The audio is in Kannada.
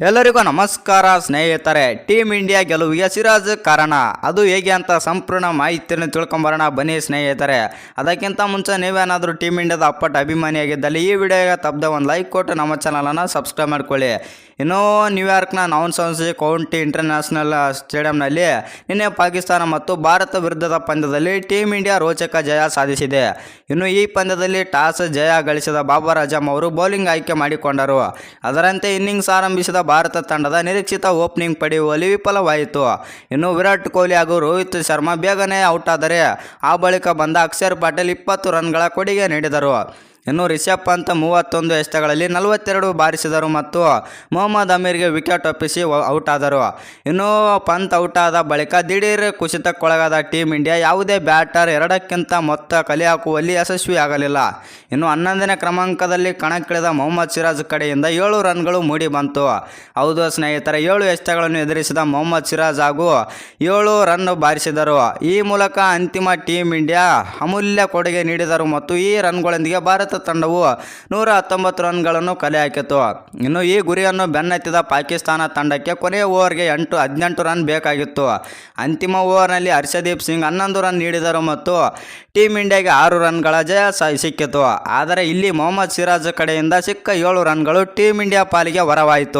ಎಲ್ಲರಿಗೂ ನಮಸ್ಕಾರ ಸ್ನೇಹಿತರೆ. ಟೀಮ್ ಇಂಡಿಯಾ ಗೆಲುವಿಗೆ ಸಿರಾಜ್ ಕಾರಣ, ಅದು ಹೇಗೆ ಅಂತ ಸಂಪೂರ್ಣ ಮಾಹಿತಿಯನ್ನು ತಿಳ್ಕೊಂಬರೋಣ ಬನ್ನಿ ಸ್ನೇಹಿತರೆ. ಅದಕ್ಕಿಂತ ಮುಂಚೆ ನೀವೇನಾದರೂ ಟೀಮ್ ಇಂಡಿಯಾದ ಅಪ್ಪಟ ಅಭಿಮಾನಿಯಾಗಿದ್ದಲ್ಲಿ ಈ ವಿಡಿಯೋಗೆ ತಪ್ಪದೆ ಒಂದು ಲೈಕ್ ಕೊಟ್ಟು ನಮ್ಮ ಚಾನಲನ್ನು ಸಬ್ಸ್ಕ್ರೈಬ್ ಮಾಡ್ಕೊಳ್ಳಿ. ಇನ್ನು ನ್ಯೂಯಾರ್ಕ್ನ ನೌನ್ಸೌನ್ಸಿ ಕೌಂಟಿ ಇಂಟರ್ನ್ಯಾಷನಲ್ ಸ್ಟೇಡಿಯಂನಲ್ಲಿ ನಿನ್ನೆ ಪಾಕಿಸ್ತಾನ ಮತ್ತು ಭಾರತ ವಿರುದ್ಧದ ಪಂದ್ಯದಲ್ಲಿ ಟೀಮ್ ಇಂಡಿಯಾ ರೋಚಕ ಜಯ ಸಾಧಿಸಿದೆ. ಇನ್ನು ಈ ಪಂದ್ಯದಲ್ಲಿ ಟಾಸ್ ಜಯ ಗಳಿಸಿದ ಬಾಬರ್ ಅಜಮ್ ಅವರು ಬೌಲಿಂಗ್ ಆಯ್ಕೆ ಮಾಡಿಕೊಂಡರು. ಅದರಂತೆ ಇನ್ನಿಂಗ್ಸ್ ಆರಂಭಿಸಿದ ಭಾರತ ತಂಡದ ನಿರೀಕ್ಷಿತ ಓಪನಿಂಗ್ ಪಡೆಯುವಲ್ಲಿ ವಿಫಲವಾಯಿತು. ಇನ್ನು ವಿರಾಟ್ ಕೊಹ್ಲಿ ಹಾಗೂ ರೋಹಿತ್ ಶರ್ಮಾ ಬೇಗನೆ ಔಟ್ ಆದರೆ ಆ ಬಳಿಕ ಬಂದ ಅಕ್ಷರ್ ಪಟೇಲ್ 20 ರನ್ಗಳ ಕೊಡುಗೆ ನೀಡಿದರು. ಇನ್ನು ರಿಷಬ್ ಪಂತ್ 31 ಎಸೆತಗಳಲ್ಲಿ 42 ಬಾರಿಸಿದರು ಮತ್ತು ಮೊಹಮ್ಮದ್ ಅಮೀರ್ಗೆ ವಿಕೆಟ್ ಒಪ್ಪಿಸಿ ಔಟ್ ಆದರು. ಇನ್ನು ಪಂತ್ ಔಟ್ ಆದ ಬಳಿಕ ದಿಢೀರ್ ಕುಸಿತಕ್ಕೊಳಗಾದ ಟೀಮ್ ಇಂಡಿಯಾ ಯಾವುದೇ ಬ್ಯಾಟರ್ 2ಕ್ಕಿಂತ ಮೊತ್ತ ಕಲೆ ಹಾಕುವಲ್ಲಿ ಯಶಸ್ವಿಯಾಗಲಿಲ್ಲ. ಇನ್ನು 11ನೇ ಕ್ರಮಾಂಕದಲ್ಲಿ ಕಣಕ್ಕಿಳಿದ ಮೊಹಮ್ಮದ್ ಸಿರಾಜ್ ಕಡೆಯಿಂದ 7 ರನ್ಗಳು ಮೂಡಿ ಬಂತು. ಹೌದು ಸ್ನೇಹಿತರೆ, 7 ಎಸೆತಗಳನ್ನು ಎದುರಿಸಿದ ಮೊಹಮ್ಮದ್ ಸಿರಾಜ್ ಹಾಗೂ 7 ರನ್ ಬಾರಿಸಿದರು. ಈ ಮೂಲಕ ಅಂತಿಮ ಟೀಮ್ ಇಂಡಿಯಾ ಅಮೂಲ್ಯ ಕೊಡುಗೆ ನೀಡಿದರು ಮತ್ತು ಈ ರನ್ಗಳೊಂದಿಗೆ ಭಾರತ ತಂಡವು 119 ರನ್ಗಳನ್ನು ಕಲೆ ಹಾಕಿತು. ಇನ್ನು ಈ ಗುರಿಯನ್ನು ಬೆನ್ನತ್ತಿದ ಪಾಕಿಸ್ತಾನ ತಂಡಕ್ಕೆ ಕೊನೆಯ ಓವರ್ಗೆ 18 ರನ್ ಬೇಕಾಗಿತ್ತು. ಅಂತಿಮ ಓವರ್ನಲ್ಲಿ ಹರ್ಷದೀಪ್ ಸಿಂಗ್ 11 ರನ್ ನೀಡಿದರು ಮತ್ತು ಟೀಮ್ ಇಂಡಿಯಾಗೆ 6 ರನ್ಗಳ ಜಯ ಸಿಕ್ಕಿತು. ಆದರೆ ಇಲ್ಲಿ ಮೊಹಮ್ಮದ್ ಸಿರಾಜ್ ಕಡೆಯಿಂದ ಸಿಕ್ಕ 7 ರನ್ಗಳು ಟೀಮ್ ಇಂಡಿಯಾ ಪಾಲಿಗೆ ವರವಾಯಿತು.